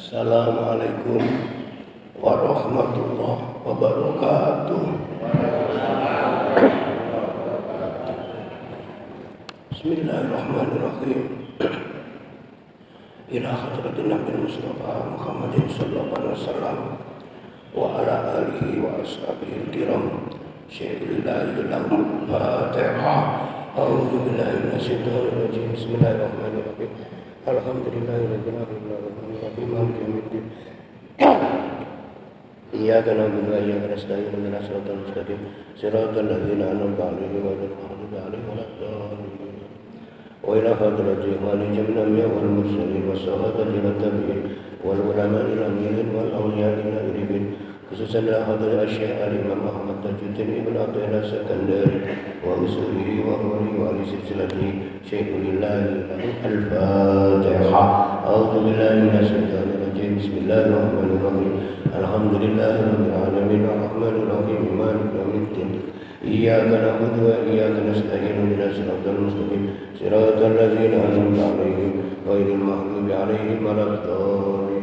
Assalamualaikum warahmatullahi wabarakatuh. Bismillahirrahmanirrahim. Ila hadratin Nabi Mustafa Muhammadin sallallahu alaihi wasallam wa ala alihi wa ashabihi kiram. Al-Fatihah. A'udzu billahi minasyaitonir rajim. Bismillahirrahmanirrahim. Alhamdulillahirabbil alamin arrahmanirrahim maliki yaumiddin. Iyyaka na'budu wa iyyaka nasta'in ihdinas siratal mustaqim siratal ladzina an'amta 'alaihim ghairil maghdubi 'alaihim waladdallin. Wa ila hadratil jami'il anbiya wal mursalin was-sahabati wat tabi'in wal ulama'il amilin wal awliya'i al-iribin khususan ila hadratil Syekh Imam Muhammad Tajuddin Ibn Abdullah Sakandari wa usulihi wa umuri wa ali silsilatihi Syekhulillah Al-Fatihah. A'udzu billahi minasyaitonir rajim. Bismillahirrahmanirrahim. Alhamdulillahirabbil alamin arrahmanir rahim maliki yaumiddin. Iyyaka na'budu wa iyyaka nasta'in ihdinas siratal mustaqim siratal ladzina an'amta 'alaihim ghairil maghdubi 'alaihim waladdallin.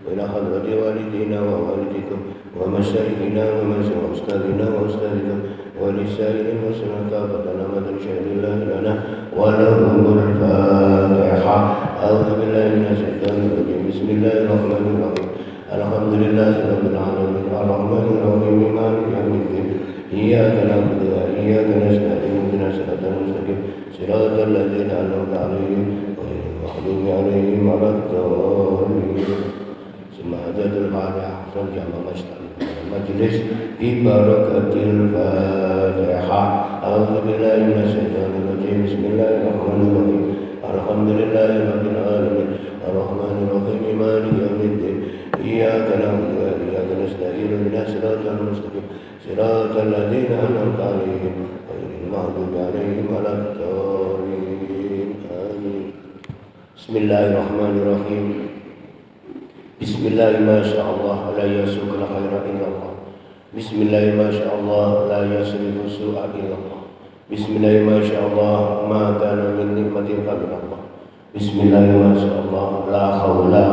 Wa ila hadrati walidina wa walidikum wa masyayikhina wa ustadzina wa ustadzikum wa lisa'il muslimin kafatan amadan syahidillah lana wa lahumul Fatihah. A'udzu billahi minasyaitonir rajim. Bismillahirrahmanirrahim. Alhamdulillahirabbil alamin arrahmanir rahim maliki yaumiddin. Iyyaka na'budu wa iyyaka nasta'in ihdinas siratal mustaqim siratal ladzina an'amta 'alaihim ghairil maghdubi 'alaihim waladdallin. Semadatul Fatihah jamaah majlis bi barakatil Fatihah. A'udzu billahi minasyaitonir rajim. Bismillahirrahmanirrahim. Alhamdulillahirabbil alamin arrahmanir rahim maliki yaumiddin. Iyyaka na'budu wa iyyaka nasta'in ihdinas siratal mustaqim siratal ladzina an'amta 'alaihim ghairil maghdubi 'alaihim waladdallin. Amin. Bismillahirrahmanirrahim. Bismillah ma sya'allah la yasukul khaira illallah. Bismillah ma sya'allah la yasrifu su'a illallah. Bismillah ma sya'allah ma kana min nikmatin fa min Allah. Bismillah ma sya'allah la haula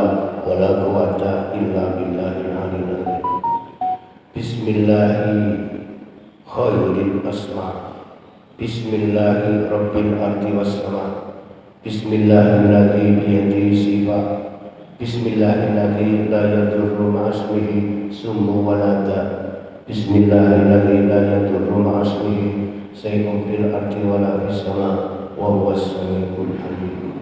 wa la quwwata illa billahil aliyyil azim. Bismillahi khairil asma. Bismillahi rabbil ardi was sama. Bismillahilladzi bi yadihi sifat. Bismillahilladzi la yadurru ma'asmihi summu walada. Bismillahilladzi la yadurru ma'asmihi syai'un fil ardi wala fis sama wa huwas samiul alim.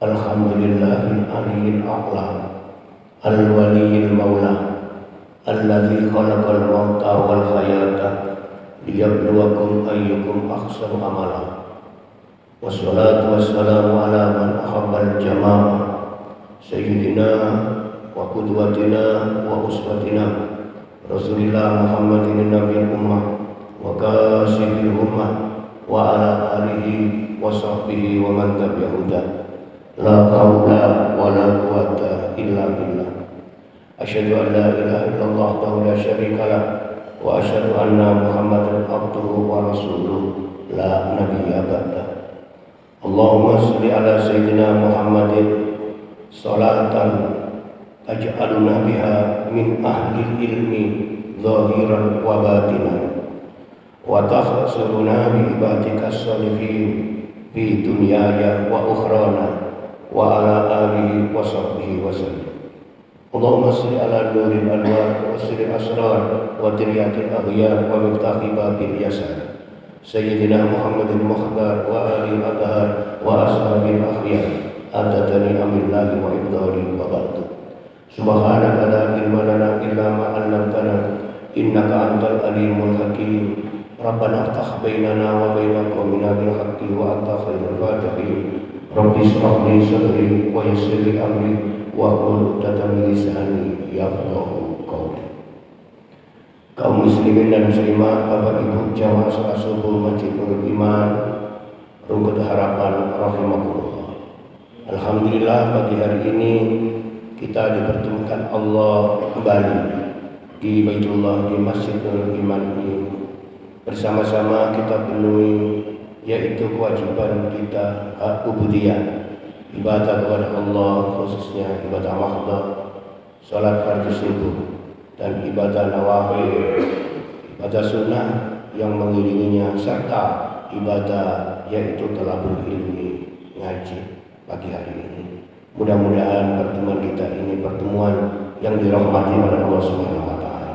Alhamdulillahil aliyyil a'la al-waliyil maula alladzi khalaqal mauta wal hayata liyabluwakum ayyukum ahsanu amala. Wassalatu wassalamu ala man ahabbal jamaah Sayyidina wa qudwatina wa uswatina Rasulillah Muhammadin Nabil Ummah wa kasihil ummah wa ala alihi wa sahbihi wa man tabi'ahuda. La hawla wa la quwwata illa billah. Asyhadu an la ilaha illallah wa la syarika lah wa asyhadu anna Muhammadan abduhu wa rasuluh la nabiyya ba'dah. Allahumma shalli ala sayyidina Muhammadin salatan taj'aluna biha min ahli ilmi zahiran wa batinan wa takhsuruna bi ibadika salihin fi dunyaya wa ukhrana wa ala alihi wa sahbihi wa sallam. Allahumma salli ala nuril anwar wa sirril asrar wa diryatil aghyar wa miftahi babil yasar Sayyidina Muhammadin Mukhtar wa alihi adhar wa ashabil akhyar adadani amillahi wa ibdali wa ba'du. Subhanaka la ilma lana illa ma 'allamtana innaka antal alimul hakim. Rabbana iftah bainana wa baina qaumina bil haqqi wa anta khairul fatihin. Rabbi shrah li sadri wa yassir li amri wa hlul 'uqdatam min lisani yafqahu qawli. Kaum muslimin dan muslimat, Bapak Ibu jamaah salat subuh Masjidul Iman Rungkut Harapan rahimakumullah. Alhamdulillah pagi hari ini kita dipertemukan Allah kembali di Baitullah, di Masjidul Iman ini. Bersama-sama kita penuhi yaitu kewajiban kita hak ubudiyah ibadah kepada Allah, khususnya ibadah mahdoh, salat fardu subuh, dan ibadah nawafil, ibadah sunnah yang mengiringinya, serta ibadah yaitu talabul ilmi, ngaji pagi hari ini. Mudah-mudahan pertemuan kita ini pertemuan yang dirahmati oleh Allah Subhanahu wa taala.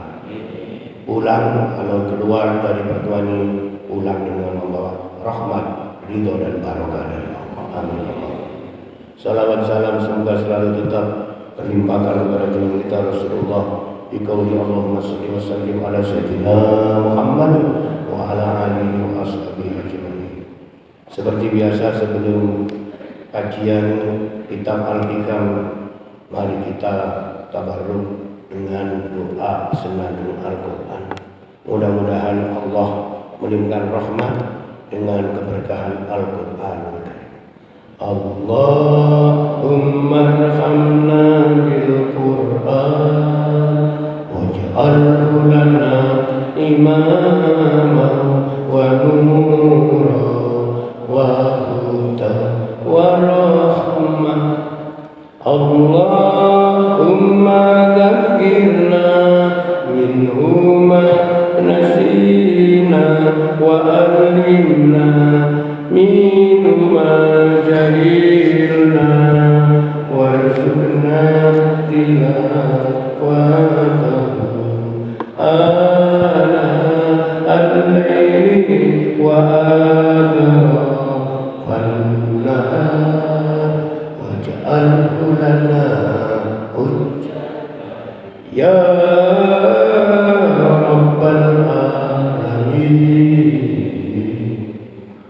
Pulang kalau keluar dari pertemuan ini, pulang dengan membawa rahmat, ridho dan barokah dari Allah. Amin. Salawat salam semoga selalu tetap terlimpahkan kepada junjungan kita Rasulullah di qauli Allahumma shalli wa sallim ala sayyidina Muhammad wa ala alihi wa ashabihi ajmain. Seperti biasa sebelum kajian kitab Al-Hikam, mari kita tabarruk dengan doa senandung Al-Quran. Mudah-mudahan Allah melimpahkan rahmat dengan keberkahan Al-Quran. Allahumma arhamna bil Quran waj'alhu lana imama wa nura wa huda wa rahmah. Allahumma dhakkirna minhu ma nasina wa alimna minhu ma jahilna warzuqna tilawatahu ana al-layli wa adrafan nahar waj'alhu lana hujjah ya rabbal alamin.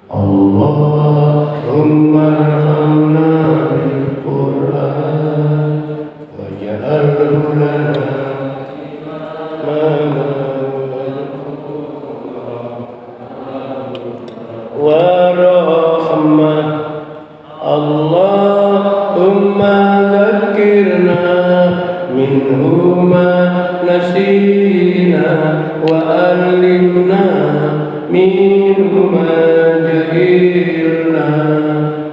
Allahumma arhamna bil Quran waj'alhu lana imama wa rahmah. Allahumma dhakkirna minhu ma nasina wa alimna minhu ma jahilna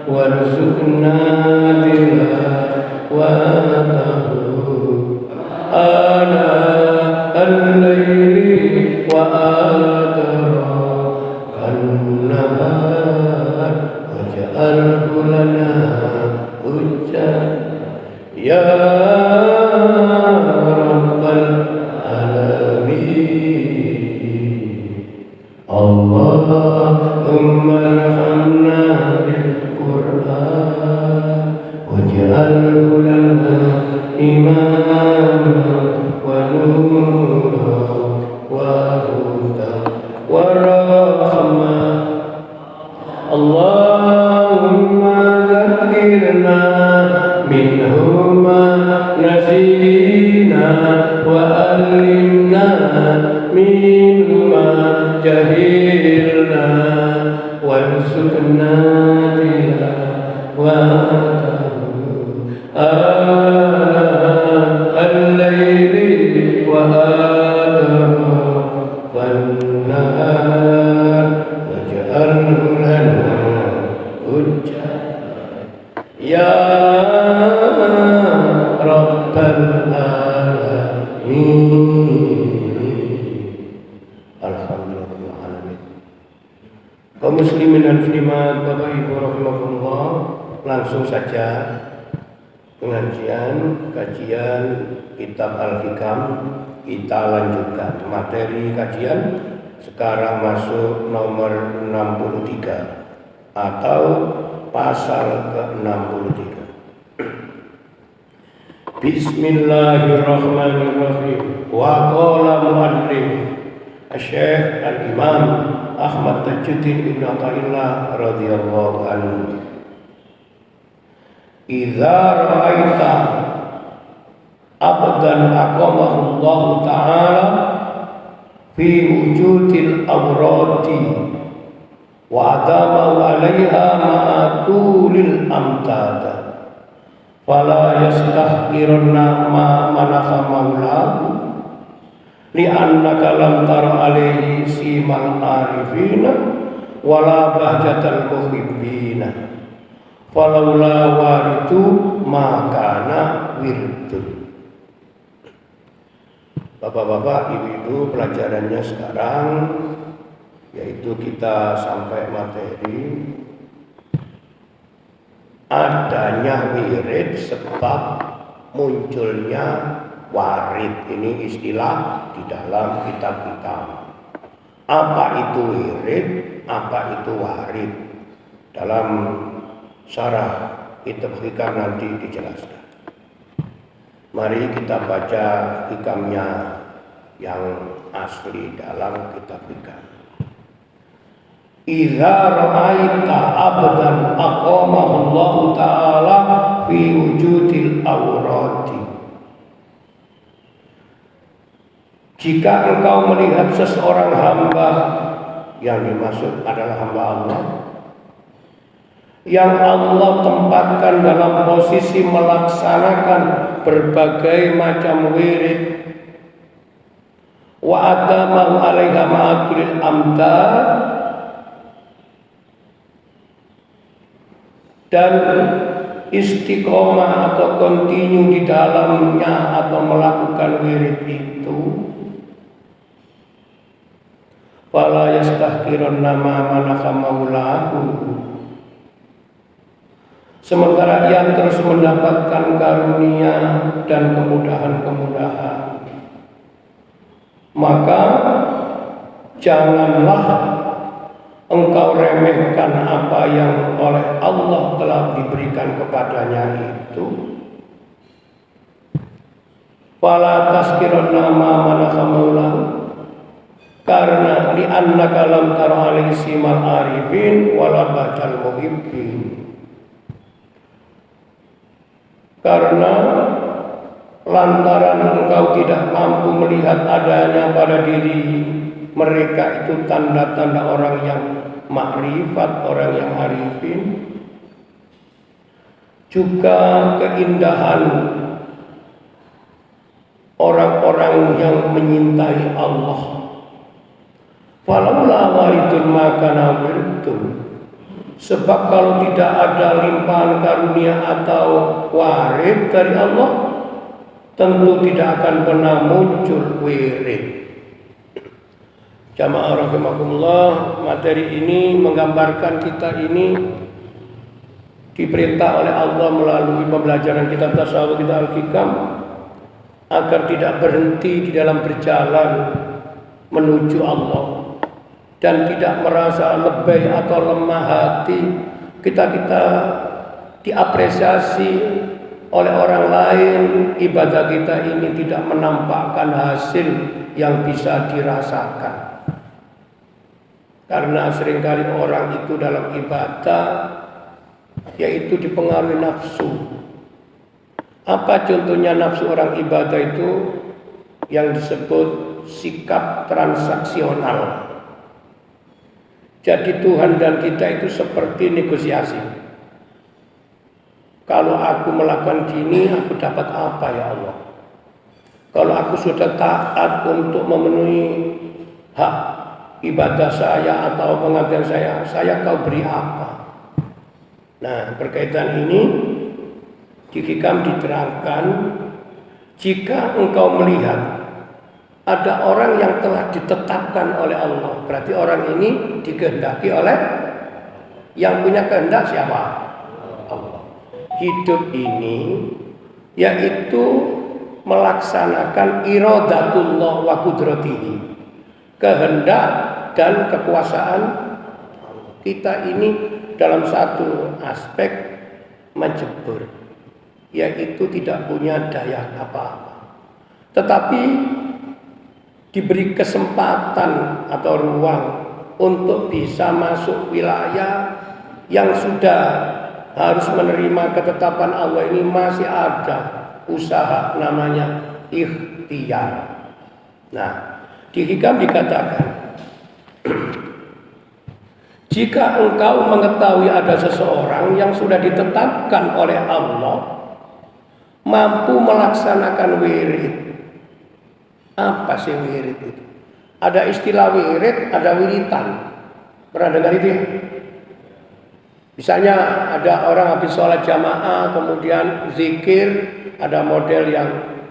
warzuqna tilawatahu ana al-layli wa adrafan nahar waj'alhu lana hujjah ya rabbal alamin. Allahumma arhamna bil Quran waj'alhu lana imama wa nura wa huda wa rahmah. Allahumma dhakkirna minhu ma nasina wa alimna minhu ma jahilna warzuqna tilawatahu al-layli wa adrafan nahar waj'alhu lana hujjah ya rabbal alamin. Alhamdulillah alamin. Kaum muslimin dan muslimat, Bapak Ibu rahimakumullah, langsung saja pengajian kajian kitab Al-Hikam kita lanjutkan. Materi kajian sekarang masuk nomor 63 atau pasal ke-63. Bismillahirrahmanirrahim. Wa qala muallif Syekh Al-Imam Ahmad Tajuddin Ibn Athaillah radhiyallahu anhu, idza ra'aita abdan aqamahu Allah ta'ala fi wujudil awrati wa adama 'alaiha ma'atulil amtada fala yastahqirunna ma manasa maulahu li'annaka lam tara alaihi simal arifina wala bahjatal muhibbina Falaula waridu makana wirdun. Bapak-bapak, ibu-ibu, pelajarannya sekarang yaitu kita sampai materi adanya wirid sebab munculnya warid. Ini istilah di dalam kitab-kitab. Apa itu wirid? Apa itu warid? Dalam syarah kitab hikam nanti dijelaskan. Mari kita baca hikamnya yang asli dalam kitab hikam. Idza ra'aita abdan aqamahu Allah Ta'ala fi wujudil awrati. Jika engkau melihat seseorang hamba, yang dimaksud adalah hamba Allah, yang Allah tempatkan dalam posisi melaksanakan berbagai macam wirid, wa adamahu alaiha ma'akulil amdad, dan istiqomah atau kontinu di dalamnya atau melakukan wirid itu, fala yastahqirun nama manaka maulahu. Sementara ia terus mendapatkan karunia dan kemudahan-kemudahan, maka janganlah engkau remehkan apa yang oleh Allah telah diberikan kepadanya itu. Fala tazkirun nama manaka maulahu, karena li'annaka lam tara alaihi simal arifin wala badal muhibbin. Karena lantaran engkau tidak mampu melihat adanya pada diri mereka itu tanda-tanda orang yang makrifat, orang yang arifin, juga keindahan orang-orang yang menyintai Allah. Falaula waridun makana wirdun. Sebab kalau tidak ada limpahan karunia atau warid dari Allah, tentu tidak akan pernah muncul wirid. Jamaah rahimakumullah, materi ini menggambarkan kita ini diperintah oleh Allah melalui pembelajaran kitab tasawuf kita Al-Hikam agar tidak berhenti di dalam berjalan menuju Allah dan tidak merasa lebih atau lemah hati. Kita diapresiasi oleh orang lain, ibadah kita ini tidak menampakkan hasil yang bisa dirasakan. Karena seringkali orang itu dalam ibadah yaitu dipengaruhi nafsu. Apa contohnya nafsu orang ibadah itu? Yang disebut sikap transaksional. Jadi Tuhan dan kita itu seperti negosiasi. Kalau aku melakukan gini, aku dapat apa ya Allah? Kalau aku sudah taat untuk memenuhi hak ibadah saya atau pengabdian saya kau beri apa? Nah, berkaitan ini di Hikam diterangkan, jika engkau melihat ada orang yang telah ditetapkan oleh Allah, berarti orang ini dikehendaki oleh yang punya kehendak siapa? Allah. Hidup ini yaitu melaksanakan iradatullah wa qudratihi, kehendak dan kekuasaan kita ini dalam satu aspek menjebur, yaitu tidak punya daya apa-apa, tetapi diberi kesempatan atau ruang untuk bisa masuk wilayah yang sudah harus menerima ketetapan Allah. Ini masih ada usaha namanya ikhtiar. Nah, di Hikam dikatakan, jika engkau mengetahui ada seseorang yang sudah ditetapkan oleh Allah mampu melaksanakan wirid. Apa sih wirid itu? Ada istilah wirid, ada wiritan. Pernah dengar itu ya? Misalnya ada orang habis sholat jamaah kemudian zikir, ada model yang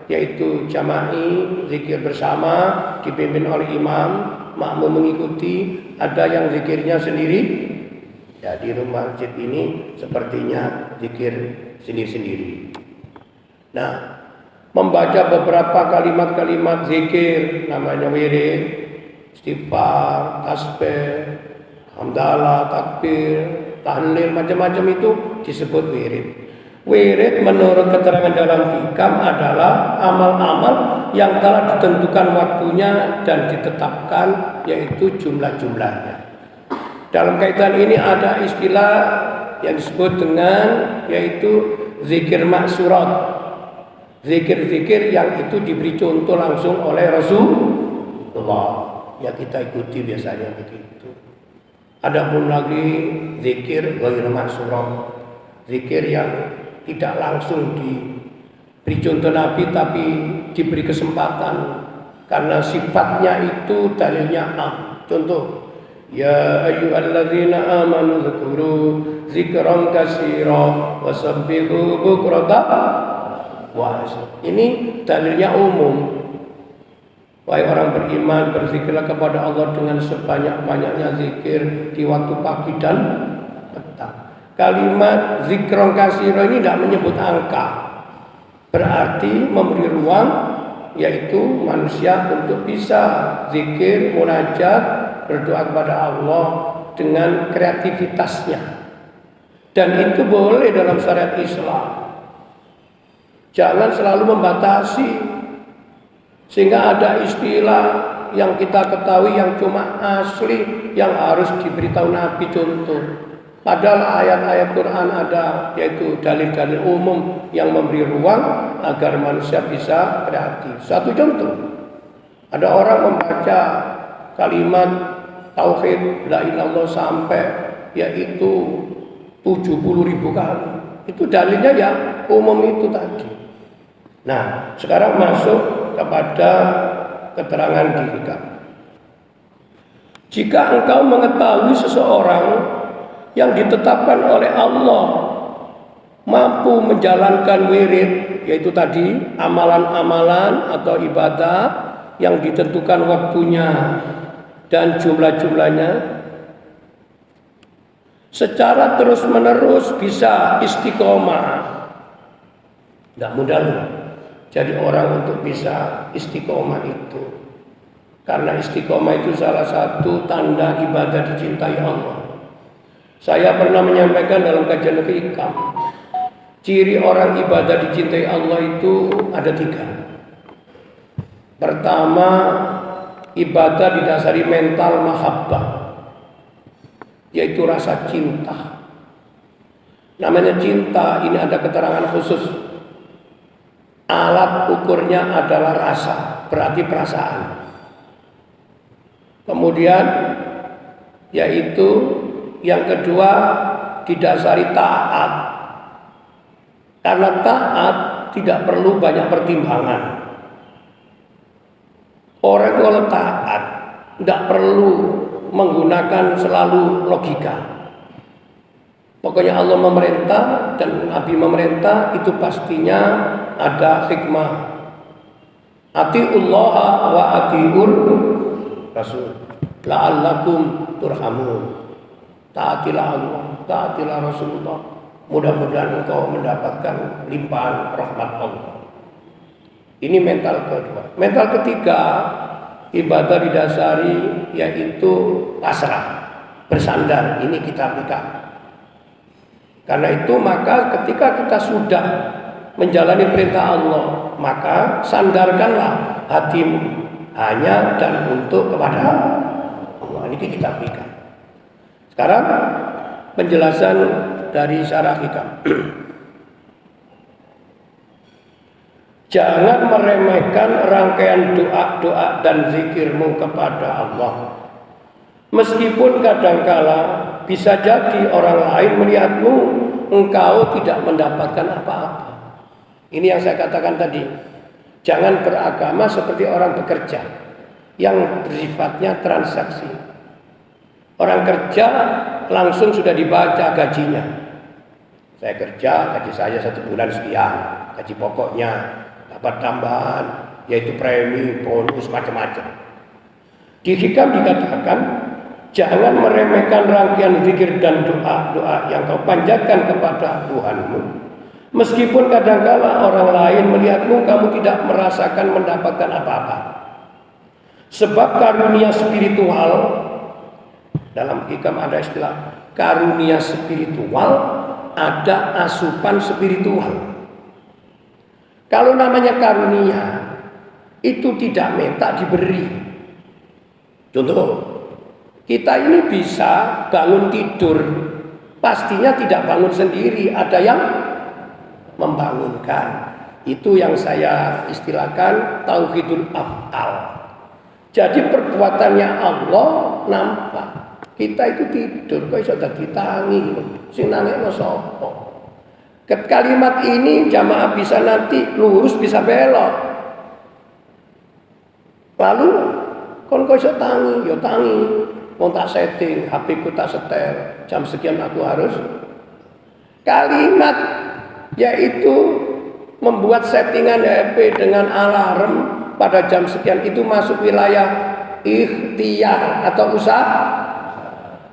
yaitu jama'i, zikir bersama dipimpin oleh imam, makmum mengikuti, ada yang zikirnya sendiri. Ya, di rumah masjid ini sepertinya zikir sendiri-sendiri. Nah, membaca beberapa kalimat-kalimat zikir namanya wirid, istighfar, tasbih, hamdalah, takbir, tahlil, macam-macam itu disebut wirid. Wirid menurut keterangan dalam hikam adalah amal-amal yang telah ditentukan waktunya dan ditetapkan, yaitu jumlah-jumlahnya. Dalam kaitan ini ada istilah yang disebut dengan yaitu zikir maksurat. Zikir-zikir yang itu diberi contoh langsung oleh Rasulullah. Ya kita ikuti biasanya begitu. Adapun lagi zikir ghairu maksurat. Zikir yang tidak langsung diberi contoh Nabi tapi diberi kesempatan karena sifatnya itu dalilnya am. Contoh, ya ayyuhalladzina amanu dzkuru dzikran katsira wasabbihu bukratan. Wah, ini dalilnya umum. Wahai orang beriman, berzikirlah kepada Allah dengan sebanyak-banyaknya zikir di waktu pagi dan petang. Kalimat zikron kasiro ini tidak menyebut angka, berarti memberi ruang, yaitu manusia untuk bisa zikir, munajat, berdoa kepada Allah dengan kreativitasnya. Dan itu boleh dalam syariat Islam. Jangan selalu membatasi sehingga ada istilah yang kita ketahui yang cuma asli yang harus diberitahu Nabi contoh. Padahal ayat-ayat Quran ada yaitu dalil-dalil umum yang memberi ruang agar manusia bisa kreatif. Satu contoh, ada orang membaca kalimat tauhid la ilaha illallah sampai yaitu 70.000 kali. Itu dalilnya ya umum itu tadi. Nah, sekarang masuk kepada keterangan di hikam. Jika engkau mengetahui seseorang yang ditetapkan oleh Allah mampu menjalankan wirid, yaitu tadi amalan-amalan atau ibadah yang ditentukan waktunya dan jumlah-jumlahnya, secara terus-menerus bisa istiqomah. Tidak mudah loh jadi orang untuk bisa istiqomah itu. Karena istiqomah itu salah satu tanda ibadah dicintai Allah. Saya pernah menyampaikan dalam kajian hikam, ciri orang ibadah dicintai Allah itu ada 3. Pertama, ibadah didasari mental mahabbah, yaitu rasa cinta. Namanya cinta ini ada keterangan khusus. Alat ukurnya adalah rasa, berarti perasaan. Kemudian yaitu yang kedua didasari taat. Karena taat tidak perlu banyak pertimbangan. Orang kalau taat tidak perlu menggunakan selalu logika. Pokoknya Allah memerintah dan Nabi memerintah itu pastinya ada hikmah. Atiullaha wa atiur Rasul la'allakum turhamun. Taatilah Allah, taatilah Rasulullah. Mudah-mudahan engkau mendapatkan limpahan rahmat Allah. Ini mental kedua. Mental ketiga, ibadah didasari yaitu pasrah, bersandar. Ini kita. Karena itu maka ketika kita sudah menjalani perintah Allah, maka sandarkanlah hatimu hanya dan untuk kepada Allah. Ini kita berikan. Sekarang penjelasan dari syarah hikam. Jangan meremehkan rangkaian doa-doa dan zikirmu kepada Allah. Meskipun kadangkala bisa jadi orang lain melihatmu, engkau tidak mendapatkan apa-apa. Ini yang saya katakan tadi. Jangan beragama seperti orang bekerja yang bersifatnya transaksi. Orang kerja langsung sudah dibaca gajinya. Saya kerja, gaji saya 1 bulan sekian, gaji pokoknya, dapat tambahan, yaitu premi, bonus, macam-macam. Di Hikam dikatakan, jangan meremehkan rangkaian zikir dan doa-doa yang kau panjatkan kepada Tuhanmu. Meskipun kadangkala orang lain melihatmu, kamu tidak merasakan mendapatkan apa-apa. Sebab karunia spiritual, dalam Hikam ada istilah karunia spiritual, ada asupan spiritual. Kalau namanya karunia, itu tidak minta diberi. Contoh, kita ini bisa bangun tidur, pastinya tidak bangun sendiri, ada yang membangunkan. Itu yang saya istilahkan tauhidul af'al. Jadi perbuatannya Allah nampak. Kita itu tidur, kok iso dadi tangi, sing nangekno sapa? Kalimat ini jamaah bisa nanti lurus bisa belok. Lalu kon kok iso tangi, ya tangi. Wong tak setting, HP ku tak setel, jam sekian aku harus. Kalimat yaitu membuat settingan HP dengan alarm pada jam sekian itu masuk wilayah ikhtiar atau usaha,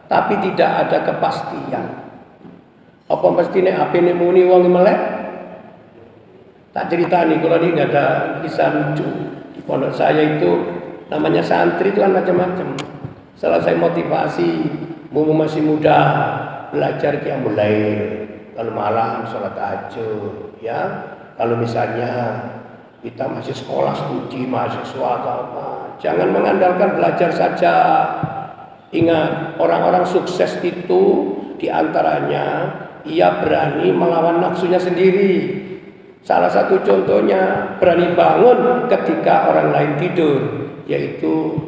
tapi tidak ada kepastian. Apa mesti nek HP ini muni wong melek? Tak ceritani kalau ini nggak ada kisah lucu. Di pondok saya itu namanya santri itu kan macam-macam. Selesai motivasi, mumpung masih muda, belajar qiyamul lail. Kalau malam sholat tahajud, ya. Kalau misalnya kita masih sekolah studi, mahasiswa atau apa, jangan mengandalkan belajar saja. Ingat, orang-orang sukses itu diantaranya ia berani melawan nafsunya sendiri. Salah satu contohnya berani bangun ketika orang lain tidur, yaitu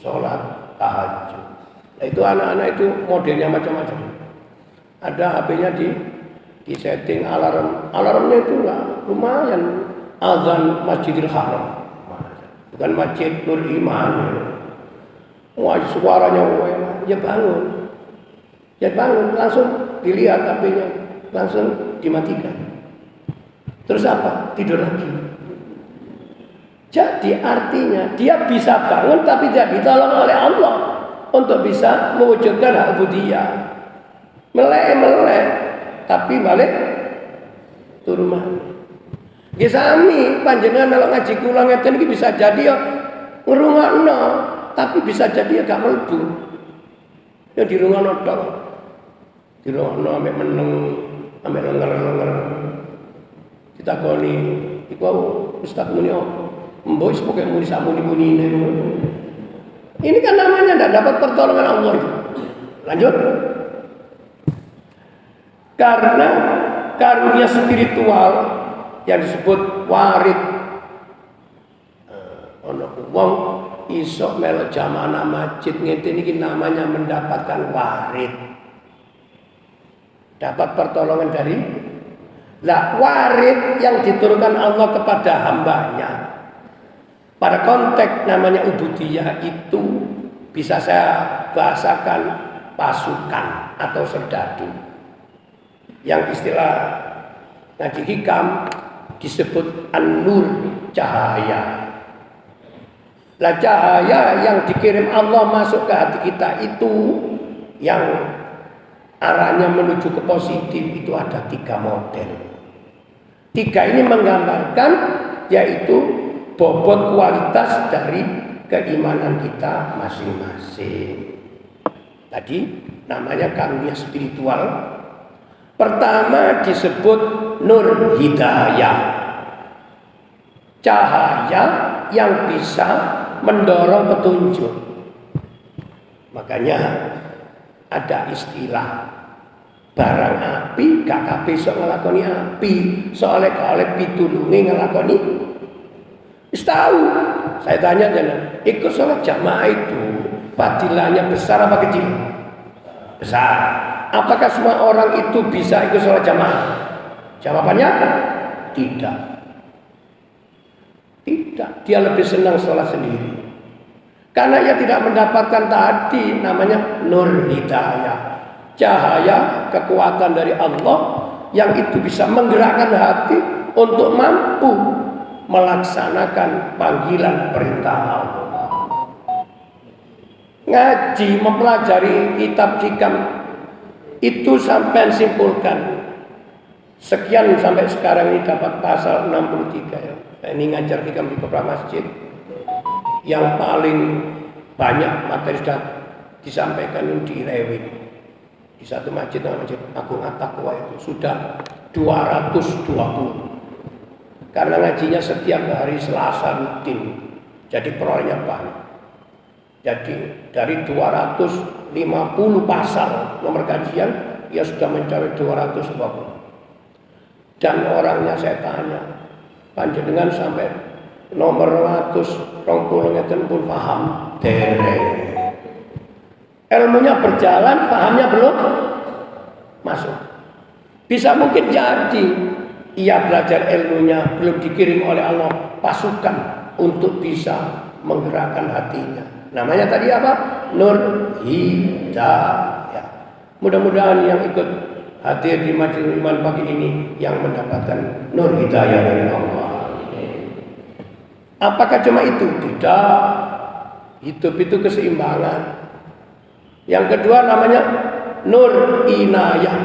sholat tahajud. Nah, itu anak-anak itu modelnya macam-macam. Ada HP-nya di setting alarm. Alarmnya itu lumayan. Azan Masjidil Haram, bukan Masjid Nur Iman. Wah, suaranya enak. Ya bangun, langsung dilihat HP-nya, langsung dimatikan. Terus apa? Tidur lagi. Jadi artinya dia bisa bangun tapi tidak ditolong oleh Allah untuk bisa mewujudkan hak ubudiyah. Melek, tapi balik turun mana? Nggih sami panjenengan kalau ngaji kula ngeten iki bisa jadi ya ngrungokno, tapi bisa jadi ya gak mlebu. Ya dirungokno tok. Dirungokno ambek meneng, ambek lenger-lenger. Ditakoni, iku ustaz muni apa? Mbok wis pokoke muni sak muni-munine. Ini kan namanya tidak dapat pertolongan Allah itu. Lanjut. Karena karunia spiritual yang disebut warid, ono wong iso melok jamaah masjid ngeten iki namanya mendapatkan warid, dapat pertolongan dari warid yang diturunkan Allah kepada hambanya. Pada konteks namanya ubudiyah itu bisa saya bahasakan pasukan atau serdadu, yang istilah ngaji hikam disebut an-nur, cahaya. Lah cahaya yang dikirim Allah masuk ke hati kita itu yang arahnya menuju ke positif itu ada 3 model. 3 ini menggambarkan yaitu bobot kualitas dari keimanan kita masing-masing. Tadi namanya karunia spiritual. Pertama disebut nur hidayah, cahaya yang bisa mendorong petunjuk. Makanya ada istilah barang api gak kabeh iso nglakoni api, soalnya kalau pitulunge nglakoni wis tahu. Saya tanya jangan ikut sholat jamaah itu fadilahnya besar apa kecil? Besar. Apakah semua orang itu bisa ikut sholat jamaah? Jawabannya tidak. Tidak. Dia lebih senang sholat sendiri. Karena ia tidak mendapatkan tadi namanya nur hidayah. cahaya kekuatan dari Allah yang itu bisa menggerakkan hati untuk mampu melaksanakan panggilan perintah Allah. Ngaji, mempelajari kitab hikam itu sampai simpulkan sekian sampai sekarang ini dapat pasal 63 ya. Ini ngajar hikam di beberapa masjid yang paling banyak materi sudah disampaikan di Rewin. Di satu masjid namanya Masjid Agung At-Taqwa itu sudah 220. Karena ngajinya setiap hari Selasa rutin. Jadi perolehnya banyak. Jadi dari 250 pasal nomor kajian, ia sudah mencapai 220. Dan orangnya saya tanya, panjenengan sampai nomor 120 ngeten pun paham dereng. Ilmunya berjalan, pahamnya belum masuk. Bisa mungkin jadi ia belajar ilmunya belum dikirim oleh Allah pasukan untuk bisa menggerakkan hatinya. Namanya tadi apa? Nur hidayah. Mudah-mudahan yang ikut hadir di Majelis Iman pagi ini yang mendapatkan nur hidayah dari Allah. Apakah cuma itu? Tidak. Hidup itu keseimbangan. Yang kedua namanya nur inayah.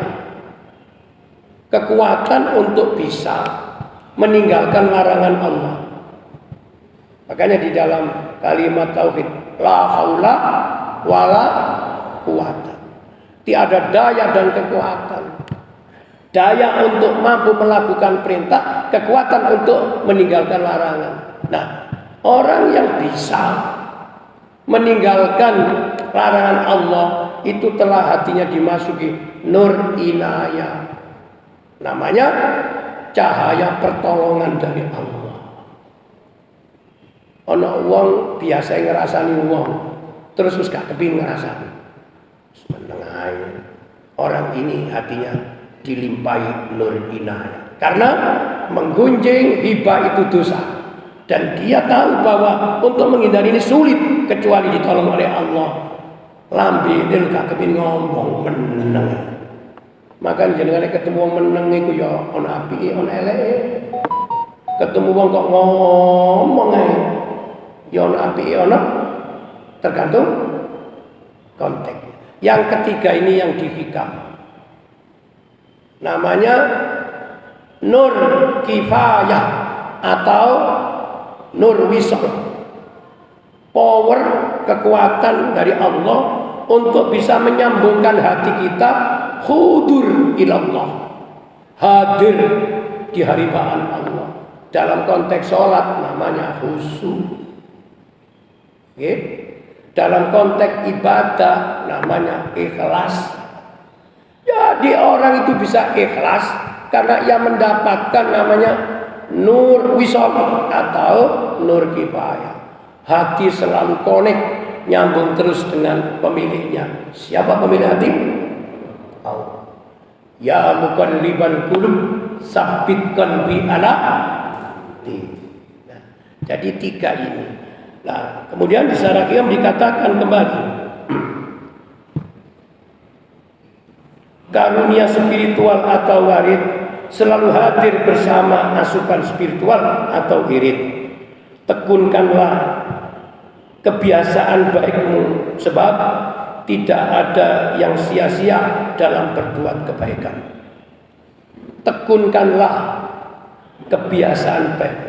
Kekuatan untuk bisa meninggalkan larangan Allah. Makanya di dalam kalimat tauhid la haula wala quwata. Tiada daya dan kekuatan. Daya untuk mampu melakukan perintah, kekuatan untuk meninggalkan larangan. Nah, orang yang bisa meninggalkan larangan Allah itu telah hatinya dimasuki nur inayah. Namanya cahaya pertolongan dari Allah. Ono wong biasa ngerasani wong, terus gak kepingin ngerasani. Menengahi. Orang ini hatinya dilimpahi nur inayah. Karena menggunjing hibah itu dosa. Dan dia tahu bahwa untuk menghindari ini sulit kecuali ditolong oleh Allah. Lambi ini gak kepingin ngomong meneng. Maka jenengan ketemu wong meneng iku ya ana apike ana eleke. Ketemu wong kok ngomong ae ya ana apike ana tergantung konteks. Yang ketiga ini yang dihikam. Namanya nur kifayah atau nur wisal. Power kekuatan dari Allah untuk bisa menyambungkan hati kita hudur ilallah, hadir di hariban Allah. Dalam konteks sholat namanya khusyuk. Okay? Dalam konteks ibadah namanya ikhlas. Jadi orang itu bisa ikhlas karena ia mendapatkan namanya nur wisal atau nur kifayah. Hati selalu connect, nyambung terus dengan pemiliknya. Siapa pemilik hati? Allah. Ya muqallibal qulub sabbitkan bi ala. Nah, jadi tiga ini. Nah, kemudian di Syarah Qiyam dikatakan kembali karunia spiritual atau warid selalu hadir bersama asupan spiritual atau wirid. Tekunkanlah kebiasaan baikmu sebab tidak ada yang sia-sia dalam berbuat kebaikan. Tekunkanlah kebiasaan baik.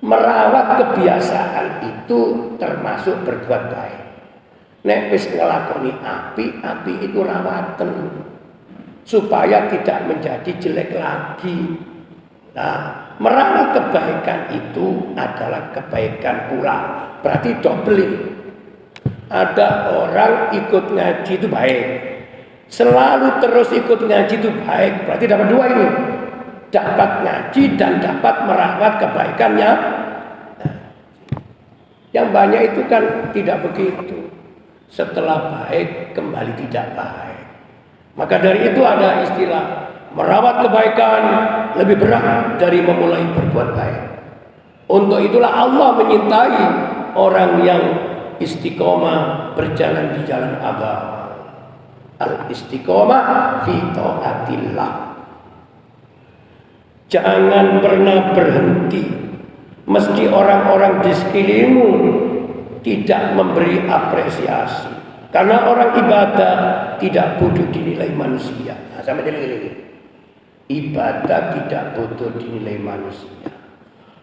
Merawat kebiasaan itu termasuk berbuat baik. Nek wis ngelakoni api itu rawatan supaya tidak menjadi jelek lagi. Nah, merawat kebaikan itu adalah kebaikan pula. Berarti doubling. Ada orang ikut ngaji itu baik, selalu terus ikut ngaji itu baik. Berarti dapat dua ini, dapat ngaji dan dapat merawat kebaikannya. Nah, yang banyak itu kan tidak begitu. Setelah baik kembali tidak baik. Maka dari itu ada istilah merawat kebaikan lebih berat dari memulai berbuat baik. Untuk itulah Allah menyintai orang yang istiqomah berjalan di jalan agama. Al-istiqomah fi taatillah. Jangan pernah berhenti meski orang-orang di sekelilingmu tidak memberi apresiasi. Karena orang ibadah tidak butuh dinilai manusia. Nah, sama ini. Ibadah tidak butuh dinilai manusia.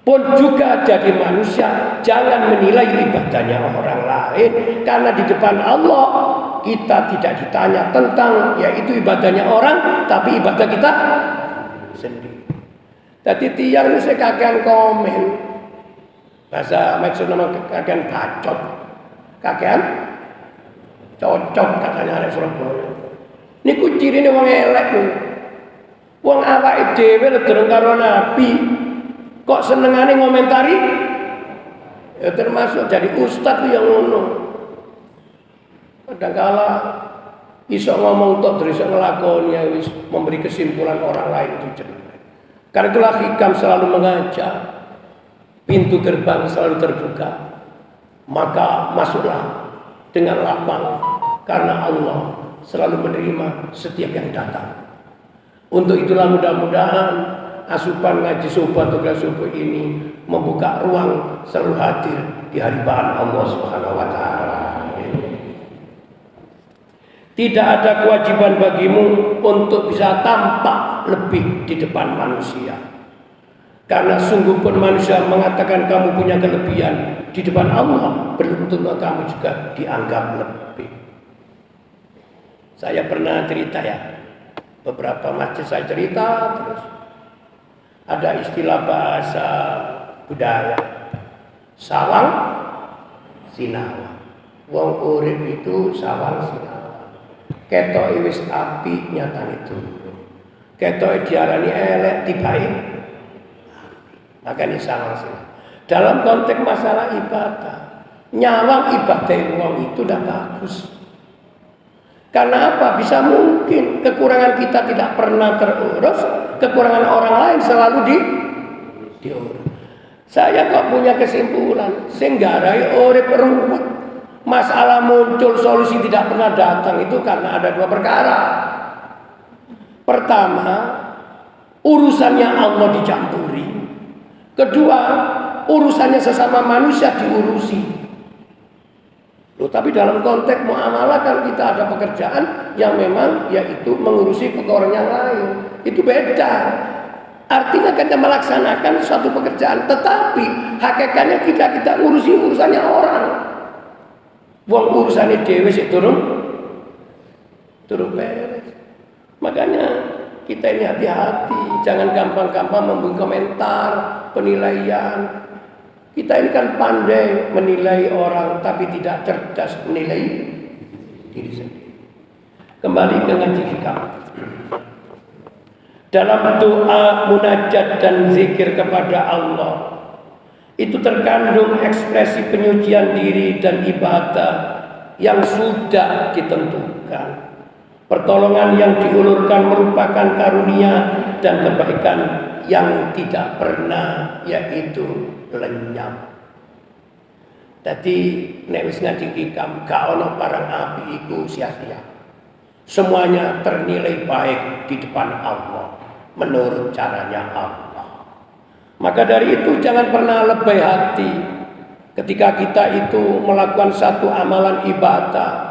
Pun juga jadi manusia, jangan menilai ibadahnya orang lain. Karena di depan Allah kita tidak ditanya tentang yaitu ibadahnya orang, tapi ibadah kita sendiri. Jadi tiang ini saya kakean komen. Bahasa maksud nama kakean bacot. Kakean cocok katanya ada Surabaya. Ini kuciri ini wong elek nih. Wong awake dhewe durung karo nabi. Kok senengane ngomentari? Ya termasuk jadi ustaz yang ngono. Kadangkala iso ngomong tok terus ngelakoni wis memberi kesimpulan orang lain itu jelek. Karena itulah hikam selalu mengajak, pintu gerbang selalu terbuka. Maka masuklah dengan lapang, karena Allah selalu menerima setiap yang datang. Untuk itulah mudah-mudahan asupan ngaji subuh atau kelas subuh ini membuka ruang selalu hadir di hadirat Allah Subhanahu wa taala. Tidak ada kewajiban bagimu untuk bisa tampak lebih di depan manusia. Karena sungguh pun manusia mengatakan kamu punya kelebihan di depan Allah, belum tentu kamu juga dianggap lebih. Saya pernah cerita ya, beberapa masjid saya cerita terus. Ada istilah bahasa budaya, sawang sinawa. Wong urip itu sawang sinawa. Ketoke wis api nyatane turun. Ketoke diarani elek tibae. Makanya sawang sinawa. Dalam konteks masalah ibadah, nyawang ibadah wong itu tidak bagus. Karena apa? Bisa mungkin kekurangan kita tidak pernah terurus, kekurangan orang lain selalu diurus. Saya kok punya kesimpulan, sing garai urip ruwet. Masalah muncul, solusi tidak pernah datang itu karena ada dua perkara. Pertama, urusannya Allah dicampuri. Kedua, urusannya sesama manusia diurusi. Loh, tapi dalam konteks muamalah kan kita ada pekerjaan yang memang yaitu mengurusi orang yang lain. Itu beda. Artinya kita melaksanakan suatu pekerjaan, tetapi hakikatnya kita urusi urusannya orang. Wong urusannya dewe sik turun beres. Makanya kita ini hati-hati, jangan gampang-gampang memberi komentar, penilaian. Kita ini kan pandai menilai orang, tapi tidak cerdas menilai diri sendiri. Kembali ke ngaji hikam. Dalam doa, munajat dan zikir kepada Allah, itu terkandung ekspresi penyucian diri dan ibadah yang sudah ditentukan. Pertolongan yang diulurkan merupakan karunia dan kebaikan yang tidak pernah yaitu lenyap. Jadi nek wis ngaji hikam gak ono barang api iku sia-sia. Semuanya ternilai baik di depan Allah menurut caranya Allah. Maka dari itu jangan pernah lebay hati ketika kita itu melakukan satu amalan ibadah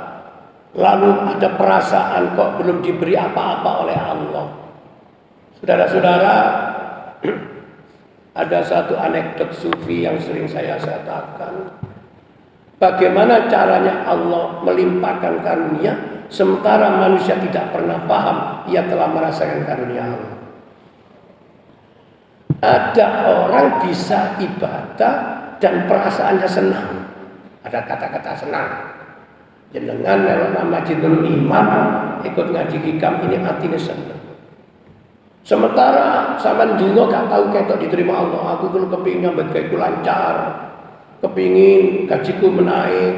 lalu ada perasaan kok belum diberi apa-apa oleh Allah. Saudara-saudara, ada satu anekdot sufi yang sering saya katakan. Bagaimana caranya Allah melimpahkan karunia sementara manusia tidak pernah paham ia telah merasakan karunia Allah. Ada orang bisa ibadah dan perasaannya senang. Ada kata-kata senang. Jenengan lewat nama Jinul Iman ikut ngaji hikam ini hatinya senang. Sementara sampean dulu gak tahu ketok diterima Allah. Aku kalau kepingin nyambut gajiku lancar, kepingin gajiku menaik.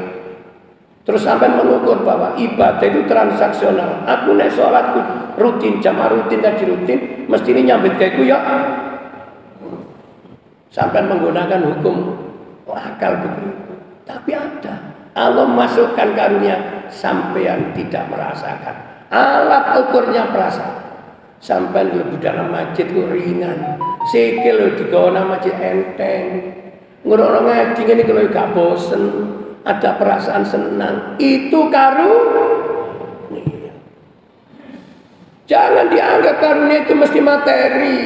Terus sampean mengukur bahwa ibadah itu transaksional. Aku nek sholatku rutin, jamaah rutin, gaji rutin, mestinya nyambut gajiku ya. Sampai menggunakan hukum akal begitu. Tapi ada Allah masukkan karunia sampean tidak merasakan. Alat ukurnya perasaan. Sampai lebih dalam masjid ku ringan. Sikil lho digawa nang masjid enteng. Ngono ngaji ngene iki lho gak bosen. Ada perasaan senang. Itu karunia. Jangan dianggap karunia itu mesti materi.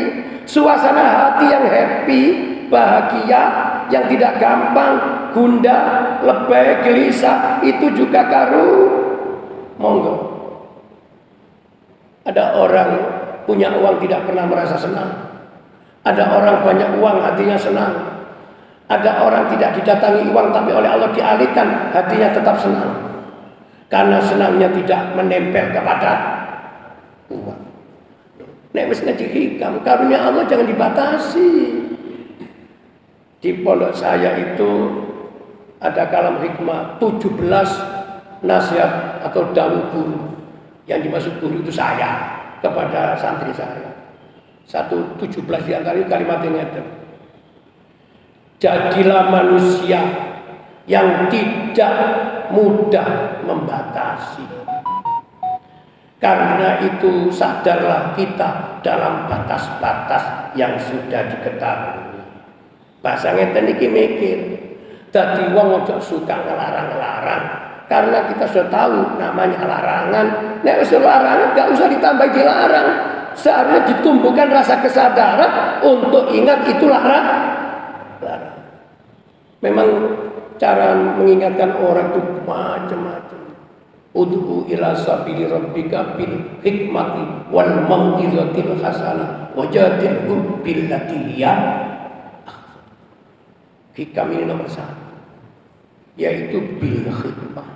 Suasana hati yang happy, bahagia, yang tidak gampang, gundah, lebay, gelisah, itu juga monggo. Ada orang punya uang tidak pernah merasa senang. Ada orang banyak uang hatinya senang. Ada orang tidak didatangi uang tapi oleh Allah dialihkan hatinya tetap senang. Karena senangnya tidak menempel kepada uang. Nek wis ngaji hikam, karunia Allah jangan dibatasi. Di pondok saya itu ada kalam hikmah 17 nasihat atau dawuh guru. Yang dimaksud guru itu saya kepada santri saya. 17 di antara kalimat yang ada. Jadilah manusia yang tidak mudah membatasi. Karena itu sadarlah kita dalam batas-batas yang sudah diketahui. Bahasa ngeten iki mikir. Dadi wong ojo suka ngelarang-ngelarang. Karena kita sudah tahu namanya larangan. Nek wis larangan gak usah ditambah dilarang. Seharusnya ditumbuhkan rasa kesadaran untuk ingat itu larang. Memang cara mengingatkan orang itu macam-macam. Ud'u ila sabili rabbika bil hikmati wal mau'izatil hasanah wajadilhum billati hiya ahsan. Hikam ini nomor 1, yaitu bil hikmah.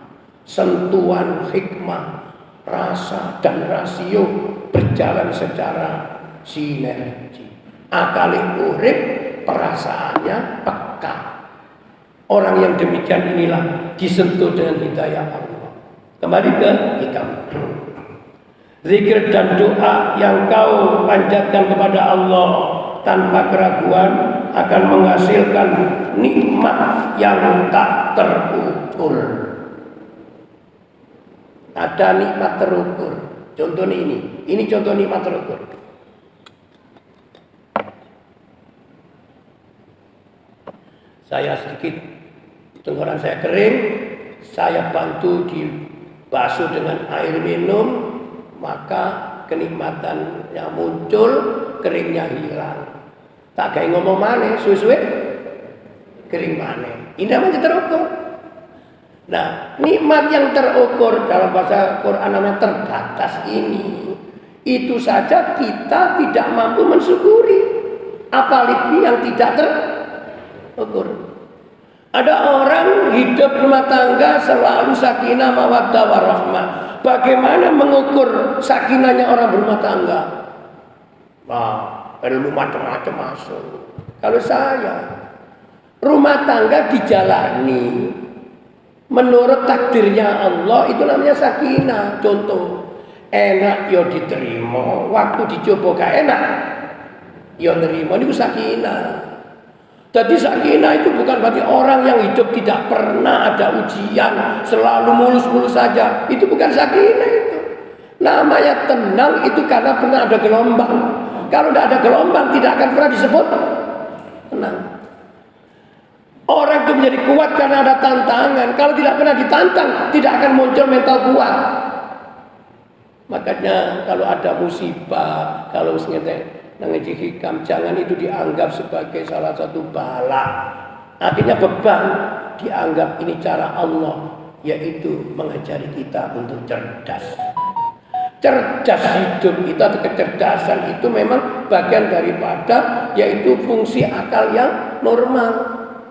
Sentuhan hikmah, rasa dan rasio berjalan secara sinergi. Akali urip, perasaannya peka. Orang yang demikian inilah disentuh dengan hidayah Allah. Kembali ke hikam. Zikir dan doa yang kau panjatkan kepada Allah tanpa keraguan akan menghasilkan nikmat yang tak terukur. Ada nikmat terukur. Contohnya ini contoh nikmat terukur. Saya sedikit tenggorokan saya kering, saya bantu dibasuh dengan air minum, maka kenikmatan yang muncul, keringnya hilang. Tak kayak ngomong mana, suwe-suwe kering mana. Ini namanya terukur. Nah, nikmat yang terukur dalam bahasa Quran namanya terbatas ini. Itu saja kita tidak mampu mensyukuri. Apalagi yang tidak terukur. Ada orang hidup rumah tangga selalu sakinah mawaddah warahmah. Bagaimana mengukur sakinahnya orang berumah tangga? Wah, ilmu macam-macam masuk. Kalau saya, rumah tangga dijalani menurut takdirnya Allah, itu namanya sakinah. Contoh, enak yo diterima, waktu dicoba gak enak yo nerima, itu sakinah. Jadi sakinah itu bukan berarti orang yang hidup tidak pernah ada ujian, selalu mulus-mulus saja. Itu bukan sakinah itu. Namanya tenang itu karena pernah ada gelombang. Kalau tidak ada gelombang tidak akan pernah disebut tenang. Orang itu menjadi kuat karena ada tantangan. Kalau tidak pernah ditantang, tidak akan muncul mental kuat. Makanya kalau ada musibah, kalau ngaji hikam, jangan itu dianggap sebagai salah satu bala. Akhirnya beban, dianggap ini cara Allah, yaitu mengajari kita untuk cerdas. Cerdas hidup itu atau kecerdasan itu memang bagian daripada yaitu fungsi akal yang normal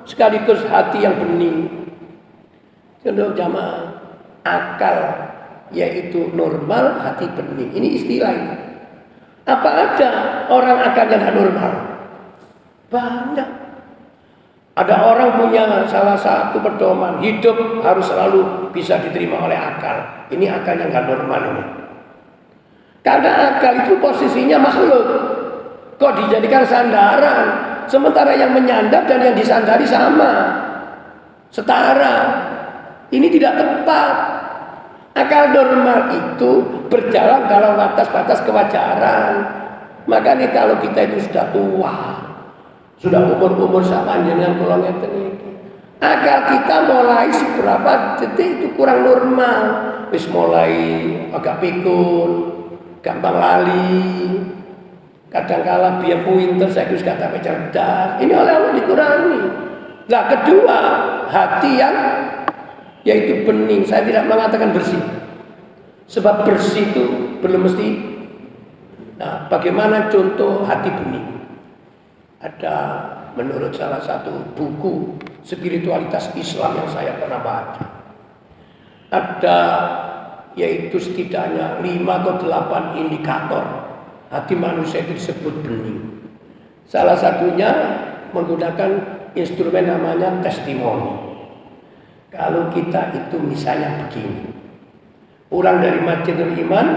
sekaligus hati yang bening. Contoh jamaah, akal yaitu normal, hati bening. Ini istilahnya. Apa ada orang akalnya tidak normal? Banyak. Ada orang punya salah satu pedoman, hidup harus selalu bisa diterima oleh akal. Ini akal yang tidak normal ini. Karena akal itu posisinya makhluk. Kok dijadikan sandaran? Sementara yang menyandar dan yang disandari sama. Setara. Ini tidak tepat. Akal normal itu berjalan dalam batas-batas kewajaran. Makanya kalau kita itu sudah tua, sudah umur-umur sama dengan kula ngeten iki, akal kita mulai seberapa detik itu kurang normal, wis mulai agak pikun, gampang lali, kadangkala biar pinter saya wis kata cerdas. Ini oleh Allah dikurangi. Nah, kedua, hati yang yaitu bening. Saya tidak mengatakan bersih, sebab bersih itu belum mesti. Nah, bagaimana contoh hati bening? Ada menurut salah satu buku spiritualitas Islam yang saya pernah baca, ada yaitu setidaknya 5 atau 8 indikator hati manusia itu disebut bening. Salah satunya menggunakan instrumen namanya testimoni. Kalau kita itu misalnya begini, pulang dari Masjidil Iman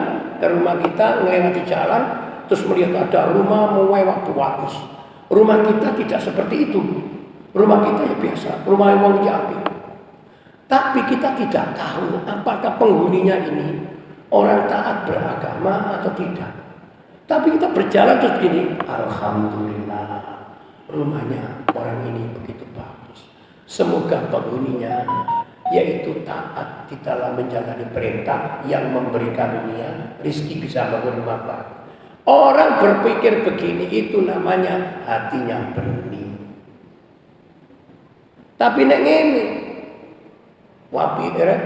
ke rumah kita, melewati jalan, terus melihat ada rumah mewah bagus. Rumah kita tidak seperti itu. Rumah kita ya biasa, rumah yang mau diambil. Tapi kita tidak tahu apakah penghuninya ini orang taat beragama atau tidak. Tapi kita berjalan terus gini, alhamdulillah, rumahnya orang ini begitu bagus. Semoga penghuninya yaitu taat di dalam menjalani perintah yang memberi karunia rezeki bisa bangun rumah bagus. Orang berpikir begini itu namanya hatinya bening. Tapi nek ngene, wapi eret,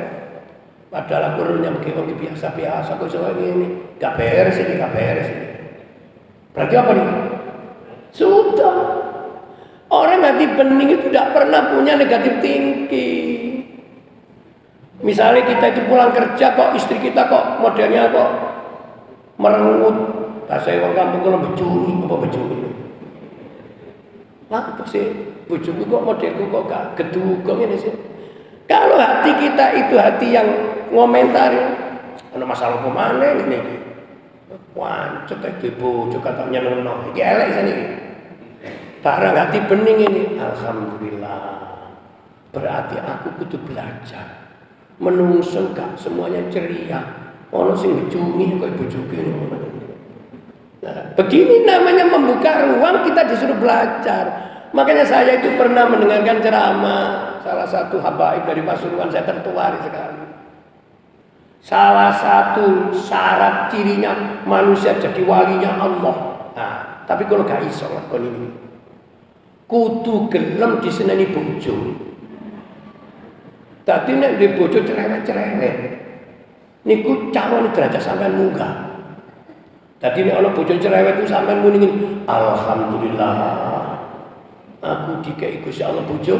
padahal kurunnya begitu biasa-biasa kok soal ini, gak beres ini. Berarti apa nih? Sudah. Orang hati bening itu tidak pernah punya negatif thinking. Misalnya kita itu pulang kerja kok istri kita kok modelnya kok merengut, bahasa orang kampung kalau bejuni. Apa sih bojoku kok modelku kok gak gedugong ini sih? Kalau hati kita itu hati yang ngomentari, ada masalah pemane ini. Wancet iki bojo katanya neno, iki elek sini. Barang hati bening ini, alhamdulillah. Berarti aku kudu belajar. Menungso gak semuanya ceria. Ono sing ngejungi kok bojoku. Nah, begini namanya membuka ruang kita disuruh belajar. Makanya saya itu pernah mendengarkan ceramah salah satu habaib dari Pasuruan, saya tertuari sekali. Salah satu syarat cirinya manusia jadi walinya Allah. Nah, tapi kalau gak iso lakon ini, kudu gelem diseneni bojo. Dadi nek di bojo cerewet-cerewet, niku calon derajat sampean munggah. Dadi nek ana bojo cerewet itu sampean muni, alhamdulillah, aku dikei Gusti Allah bojo.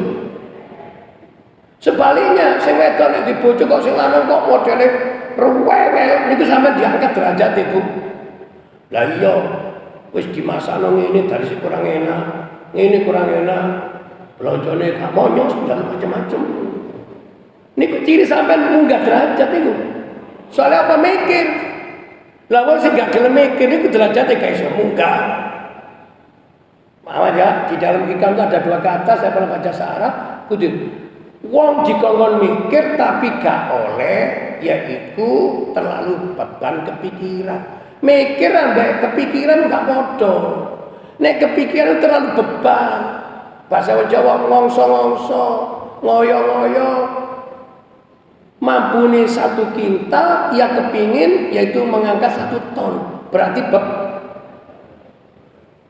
Sebaliknya, sing wedok nek di bojo kok sing lanang kok modele ruwewel, niku sampean diangkat derajat ibu. Lah iya, wis dimasakno ngene dari sing kurang enak, ngene kurang enak, blonjone gak monyos dan macam-macam. Niku ciri sampean munggah derajat niku. Soalnya apa mikir? Lah wong sing gak gelem mikir niku derajate gak iso munggah. Maaf ya, di dalam hikam itu ada 2 kata saya pernah baca searah, kudu wong dikongkon mikir tapi gak oleh, yaitu terlalu beban kepikiran. Mikir ambek kepikiran gak podo. Nek kepikiran terlalu beban, bahasa Jawa ngongso-ngongso, ngoyo-ngoyo, mampuni 1 kintal, ia kepingin yaitu mengangkat 1 ton. Berarti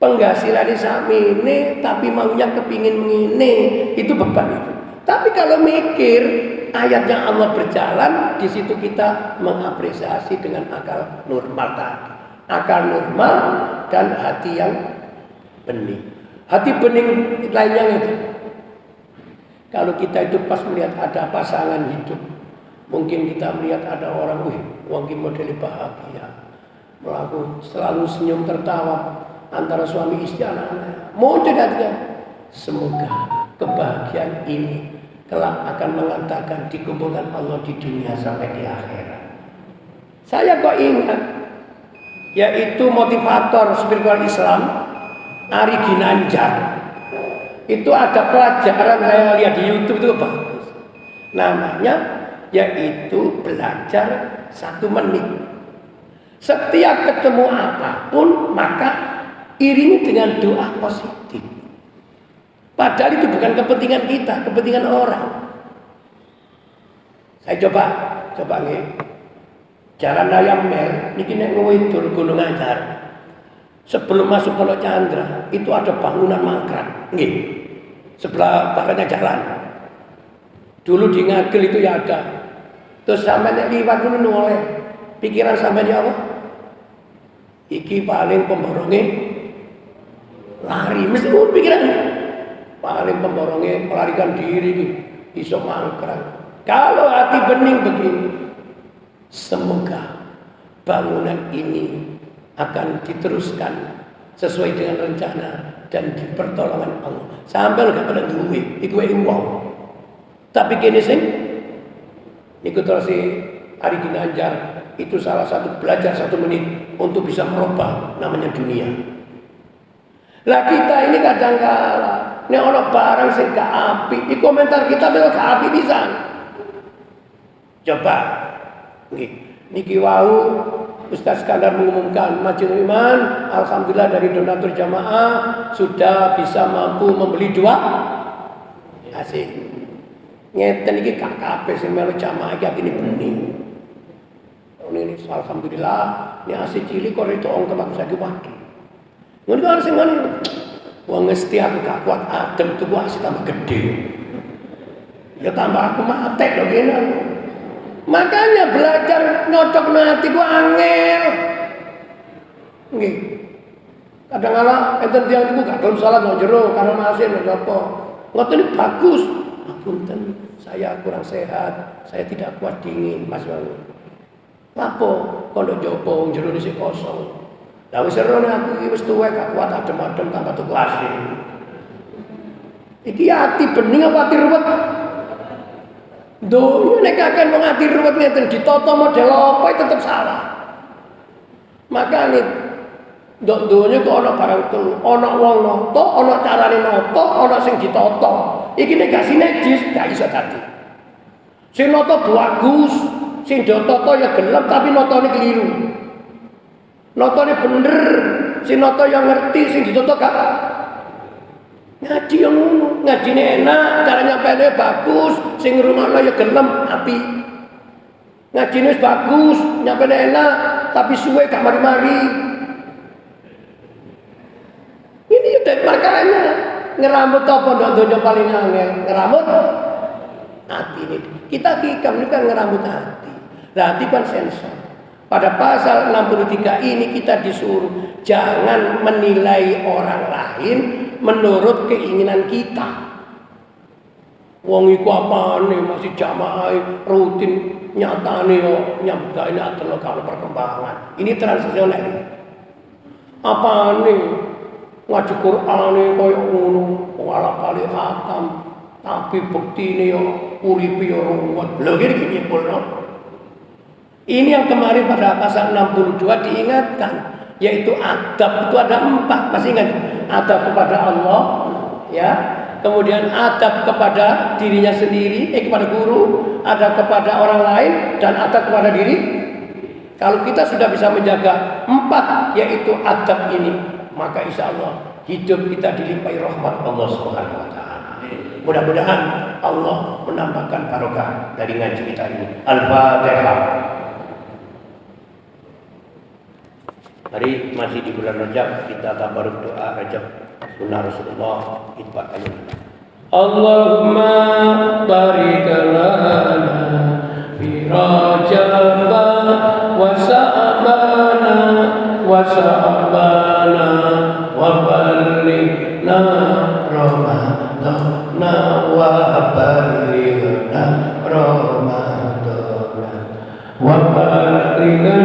penghasilan ini tapi maunya kepingin mengini, itu beban itu. Tapi kalau mikir ayatnya Allah berjalan, di situ kita mengapresiasi dengan akal normal tadi. Akal normal dan hati yang bening. Hati bening lainnya itu. Kalau kita itu pas melihat ada pasangan hidup, mungkin kita melihat ada orang, wong model bahagia, melakukan selalu senyum tertawa antara suami istri anak-anak. Mau tidak? Semoga kebahagiaan ini kelak akan mengantarkan dikumpulkan Allah di dunia sampai di akhirat. Saya kok ingat, yaitu motivator spiritual Islam Ari Ginanjar. Itu ada pelajaran saya lihat di YouTube itu bagus. Namanya yaitu belajar 1 menit. Setiap ketemu apapun maka iringi dengan doa positif. Padahal itu bukan kepentingan kita, kepentingan orang. Saya coba nih. Jalan Raya Mer, niki nek ngidul Gunung Anyar. Sebelum masuk Pondok Chandra, itu ada bangunan mangkrak. Nggih. Sebelah baratnya jalan. Dulu di Ngagel itu ya ada. Terus sampai nek liwat dulu noleh. Pikiran sampai apa? Iki paling pemborongnya lari. Mesti pikiran. Paling pemborongnya melarikan diri iso mangkrak. Kalau hati bening begini, semoga bangunan ini akan diteruskan sesuai dengan rencana dan dipertolongan Allah. Sampai gak pada duit, iku uang. Tapi kini sing, niku terus Ari Ginanjar itu salah satu belajar 1 menit untuk bisa merubah namanya dunia. Lah kita ini kadang kala, nek ono barang sing gak apik, di komentar kita memang gak apik pisan. Coba, niki wau Ustaz Skandar mengumumkan Majlis Iman, alhamdulillah dari donatur jamaah sudah bisa mampu membeli 2 AC. Ngeten iki gak kabeh sing melu jamaah iki atine bening. Ini alhamdulillah, ini AC cilik kok itu ongkep aku saiki wae. Ngono kok sing ngono. Wong mesti aku gak kuat adem tuku AC tambah gede. Ya tambah aku matek lho kene. Makanya belajar nyocok hati ku angel. Nggih. Kadang-kala enten tiyang niku gak gelem salat nang jero karena masih napa. Ngoten iki bagus. Apunten, saya kurang sehat, saya tidak kuat dingin, Mas Bang. Lapo kono njaba wong jero isih kosong. Lah wis ero aku iki wis tuwek gak kuat adem-adem tambah tuku AC. Iki ati bening apa ati ruwet? Donya nek kakek mau ngati ruwet ngeten ditata model apa tetep salah. Makane ndok donya kok ana barang telu, ana wong nata, ana carane nata, ana sing ditata. Iki nek gak sinergis gak iso dadi. Sing nata bagus, sing ditata ya gelem tapi natane keliru. Natane bener, sing nata ya ngerti, sing ditata gak. Ngaji yang ngono, ngajine enak, cara nyampene bagus, sing ngrungokno ya gelem api. Ngajine wis bagus, nyampene enak, tapi suwe gak mari-mari. Ini udah makanya ngeramut apa ndok donya paling angel, ngeramut hati ini. Kita hikam ini kan ngeramut hati. Lah hati kan sensor. Pada pasal 63 ini kita disuruh jangan menilai orang lain menurut keinginan kita. Wong iku apane masih jamaah rutin nyatane yo nyambutane atelo kalau perkembangan. Ini transaksional. Apane ngaji Qur'ane koyo ngono, wala kali khatam, tapi buktine yo uripe yo ruwet. Lho gini pulno. Ini yang kemarin pada pasal 62 diingatkan, yaitu adab itu ada 4, masih ingat? Adab kepada Allah, ya. Kemudian adab kepada dirinya sendiri, kepada guru, adab kepada orang lain, dan adab kepada diri. Kalau kita sudah bisa menjaga 4, yaitu adab ini, maka insya Allah hidup kita dilimpahi rahmat Allah Subhanahu Wa Taala. Mudah-mudahan Allah menambahkan barokah dari ngaji kita ini. Al-Fatihah. Hari masih di bulan Rajab, kita tabaruk doa Rajab sunnah Rasulullah itba'an. Allahumma barik lana fi Rajab wa Sa'bana wa ballighna Ramadana wa ballighna Ramadana wa ballighna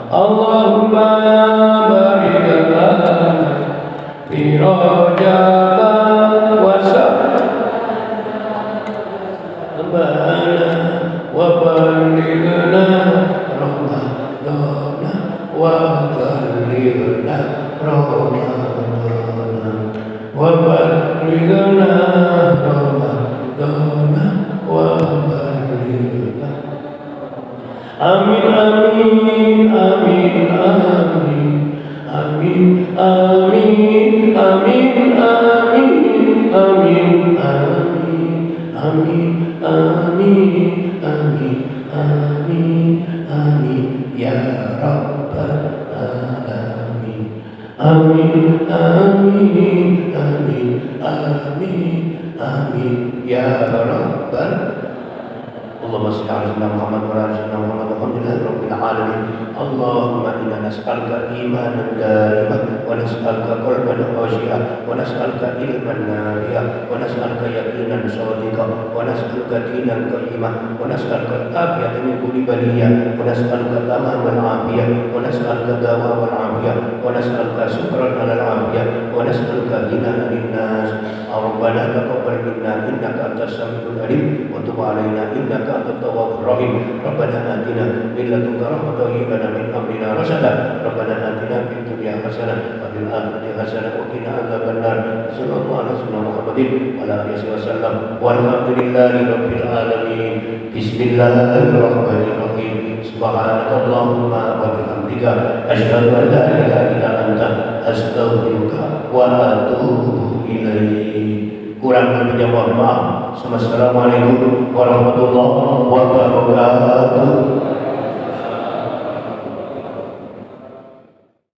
Allahumma barik lana fi Rajab wa Sa'bana wa ballighna Ramadana wa ballighna Ramadana wa Amin amin amin amin amin amin amin amin amin amin amin amin amin amin ya rabbal alamin amin amin amin amin amin ya rabbal اللهم صل على سيدنا محمد وعلى ال سيدنا محمد والحمد لله رب العالمين اللهم انا نسالك ايمانا دائما ونسالك قلبا خاشعا ونسالك علما نافعا ونسالك يقينا صادقا ونسالك دينا قيما ونسالك العافيه من كل بليه ونسالك تمام العافيه ونسالك دوام العافيه ونسالك شكرا على العافيه ونسالك غنى عن الناس ربنا تقبل منا انك انت السميع العليم وتب علينا انك انت التواب الرحيم ربنا آتنا من لدنك رحمة وهب لنا من أمرنا رشدا ربنا آتنا في الدنيا حسنة وفي الآخرة حسنة وقنا عذاب النار صلى الله على سيدنا محمد وعلى آله وسلم والحمد لله رب العالمين بسم الله الرحمن الرحيم سبحانك اللهم وبحمدك أشهد أن لا إله إلا أنت أستغفرك وأتوب إليك. Kurang lebihnya mohon maaf. Assalamualaikum warahmatullahi wabarakatuh.